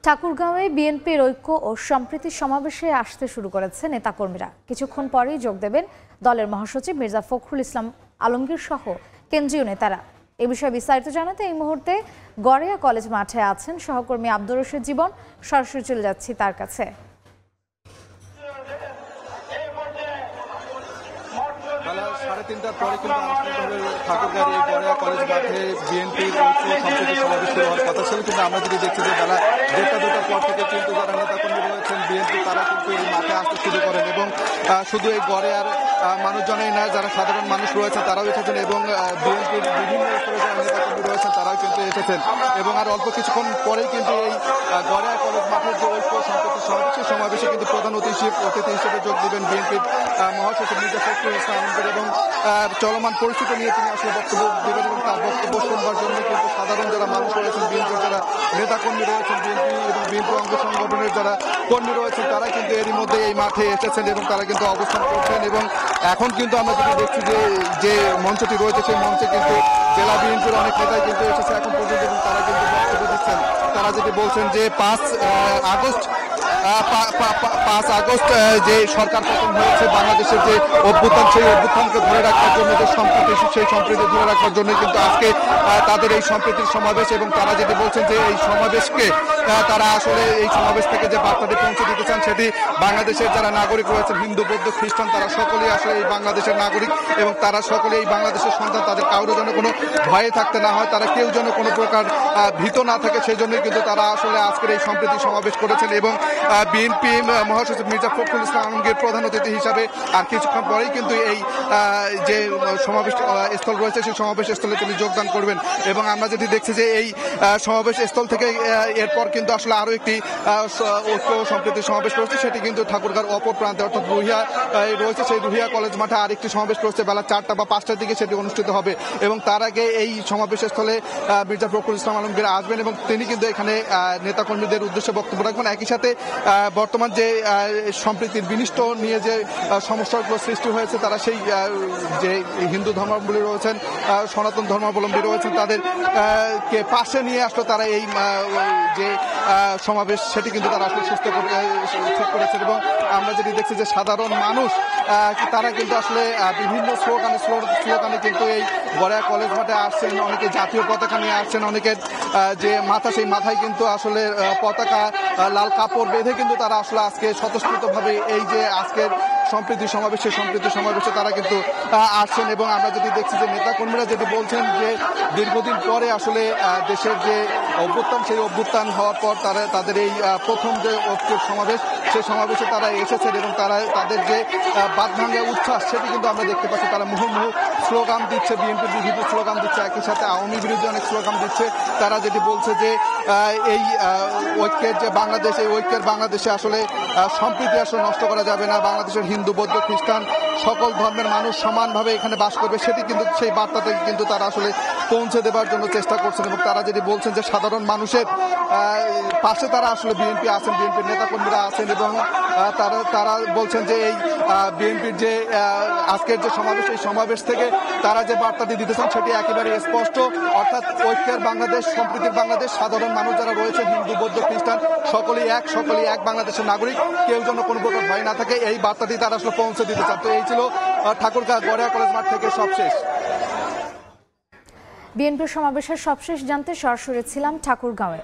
ঠাকুরগাঁওয়ে বিএনপির ঐক্য ও সম্প্রীতি সমাবেশে আসতে শুরু করেছে নেতাকর্মীরা। কিছুক্ষণ পরেই যোগ দেবেন দলের মহাসচিব মির্জা ফখরুল ইসলাম আলমগীর সহ কেন্দ্রীয় নেতারা। এ বিষয়ে বিস্তারিত জানাতে এই মুহূর্তে গড়িয়া কলেজ মাঠে আছেন সহকর্মী আব্দুর রশিদ জীবন। সরাসরি চলে যাচ্ছি তার কাছে। বেলা 3:30টার পরে কিন্তু আনুষ্ঠানিকভাবে ঠাকুরগাঁওয়ের এই গড়িয়া কলেজ মাঠে বিএনপির সম্প্রীতি সমাবেশ শুরু হওয়ার কথা ছিল, কিন্তু আমরা যদি দেখছি যে বেলা 1:30-2টার পর থেকে কিন্তু যারা নেতাকর্মী রয়েছেন বিএনপি তারা কিন্তু এই মাঠে আসতে শুরু করেন এবং শুধু এই গড়িয়ার মানুষজনেই নয়, যারা সাধারণ মানুষ রয়েছেন তারাও এসেছেন এবং বিএনপির বিভিন্ন স্তরে যারা নেতাকর্মী রয়েছেন তারাও কিন্তু এসেছেন এবং আর অল্প কিছুক্ষণ পরেই কিন্তু এই গড়িয়া কলেজ মাঠের যে ঐক্য সম্প্রীতি সমাবেশ সেই সমাবেশে কিন্তু প্রধান অতিথি হিসেবে যোগ দেবেন বিএনপির মহাসচিব মির্জা ফখরুল ইসলাম আলমগীর এবং চলমান পরিস্থিতি নিয়ে তিনি আসলে বক্তব্য দেবেন এবং তার বক্তব্য শুনবার জন্য কিন্তু সাধারণ যারা মানুষ রয়েছেন, বিএনপির যারা নেতাকর্মী রয়েছেন, বিএনপি এবং বিএনপি অঙ্গ সংগঠনের যারা কর্মী রয়েছেন তারা কিন্তু এরই মধ্যে এই মাঠে এসেছেন এবং তারা কিন্তু অবস্থান করছেন এবং এখন কিন্তু আমরা যদি দেখছি যে মঞ্চটি রয়েছে সেই মঞ্চে কিন্তু জেলা বিএনপির অনেক নেতাই কিন্তু এসেছে এখন পর্যন্ত এবং তারা কিন্তু বক্তব্য দিচ্ছেন। তারা যেটি বলছেন যে 5 আগস্ট যে সরকার পতন হয়েছে, বাংলাদেশের যে অভ্যুত্থান সেই অভ্যুত্থানকে ধরে রাখার জন্য যে সম্প্রীতি সেই সম্প্রীতি ধরে রাখার জন্য কিন্তু আজকে তাদের এই সম্প্রীতির সমাবেশ এবং তারা যেটি বলছেন যে এই সমাবেশকে তারা আসলে এই সমাবেশ থেকে যে বার্তাটি পৌঁছে দিতে চান সেটি বাংলাদেশের যারা নাগরিক রয়েছেন, হিন্দু বৌদ্ধ খ্রিস্টান, তারা সকলেই আসলে এই বাংলাদেশের নাগরিক এবং তারা সকলে এই বাংলাদেশের সন্তান, তাদের কারো যেন কোনো ভয়ে থাকতে না হয়, তারা কেউ যেন কোনো প্রকার ভীত না থাকে সেই জন্যই কিন্তু তারা আসলে আজকের এই সম্প্রীতি সমাবেশ করেছেন এবং বিএনপি মহাসচিব মির্জা ফখরুল ইসলাম আলমগীর প্রধান অতিথি হিসাবে আর কিছুক্ষণ পরেই কিন্তু এই যে সমাবেশ স্থল রয়েছে সেই সমাবেশ স্থলে তিনি যোগদান করবেন এবং আমরা যেটি দেখছি যে এই সমাবেশ স্থল থেকে এরপর কিন্তু আসলে আরও একটি ঐক্য সম্প্রীতি সমাবেশ রয়েছে, সেটি কিন্তু ঠাকুরগাঁওর অপর প্রান্তে অর্থাৎ রুহিয়া রয়েছে। সেই রুহিয়া কলেজ মাঠে আরেকটি সমাবেশ রয়েছে বেলা 4টা বা 5টার দিকে সেটি অনুষ্ঠিত হবে এবং তার আগে এই সমাবেশ স্থলে মির্জা ফখরুল ইসলাম আলমগীর আসবেন এবং তিনি কিন্তু এখানে নেতাকর্মীদের উদ্দেশ্যে বক্তব্য রাখবেন। একই সাথে বর্তমান যে সম্প্রীতির বিনিষ্ট নিয়ে যে সমস্যাগুলো সৃষ্টি হয়েছে তারা সেই যে হিন্দু ধর্মাবলম্বী রয়েছেন, সনাতন ধর্মাবলম্বী রয়েছেন তাদের কে পাশে নিয়ে আসলে তারা এই যে সমাবেশ সেটি কিন্তু তারা আসলে সুস্থ ঠিক করেছেন এবং আমরা যেটি দেখছি যে সাধারণ মানুষ তারা কিন্তু আসলে বিভিন্ন স্লোগানে কিন্তু এই গড়িয়া কলেজ মাঠে আসছেন, অনেকে জাতীয় পতাকা নিয়ে আসছেন, অনেকের যে মাথা সেই মাথায় কিন্তু আসলে পতাকা লাল কাপড় বেঁধে কিন্তু তারা আসলে আজকে স্বতঃস্ফূর্তভাবে এই যে আজকের সম্প্রীতি সমাবেশে তারা কিন্তু আসছেন এবং আমরা যদি দেখছি যে নেতাকর্মীরা যেটি বলছেন যে দীর্ঘদিন পরে আসলে দেশের যে অভ্যুত্থান সেই অভ্যুত্থান হওয়ার পর তারা তাদের এই প্রথম যে ঐক্যের সমাবেশ সেই সমাবেশে তারা এসেছেন এবং তারা তাদের যে বাদ ভাঙা উচ্ছ্বাস সেটি কিন্তু আমরা দেখতে পাচ্ছি। তারা মুহুর্মুহু স্লোগান দিচ্ছে, বিএনপির বিভিন্ন স্লোগান দিচ্ছে, একই সাথে আওয়ামী বিরুদ্ধে অনেক স্লোগান দিচ্ছে। তারা যেটি বলছে যে এই ঐক্যের যে বাংলাদেশ, এই ঐক্যের বাংলাদেশে আসলে সম্প্রীতি আসলে নষ্ট করা যাবে না, বাংলাদেশের হিন্দু বৌদ্ধ খ্রিস্টান সকল ধর্মের মানুষ সমানভাবে এখানে বাস করবে, সেটি কিন্তু সেই বার্তাতে কিন্তু তারা আসলে পৌঁছে দেবার জন্য চেষ্টা করছেন এবং তারা যেটি বলছেন যে সাধারণ মানুষের পাশে তারা আসলে বিএনপি আছেন, বিএনপির নেতাকর্মীরা আছেন এবং তারা বলছেন যে এই বিএনপির যে আজকের যে সমাবেশ এই সমাবেশ থেকে তারা যে বার্তাটি দিতেছেন সেটি একেবারে স্পষ্ট, অর্থাৎ ঐক্যের বাংলাদেশ, সম্প্রীতির বাংলাদেশ, সাধারণ মানুষ যারা রয়েছে হিন্দু বৌদ্ধ খ্রিস্টান সকলেই এক বাংলাদেশের নাগরিক, কেউ যেন কোনো প্রকার ভয় না থাকে এই বার্তাটি তারা আসলে পৌঁছে দিতে চান। তো এই ছিল ঠাকুরগাঁও গড়িয়া কলেজ মাঠ থেকে সবশেষ। বিএনপির সমাবেশের সবশেষ জানতে সরাসরি ছিলাম ঠাকুরগাঁওয়ে।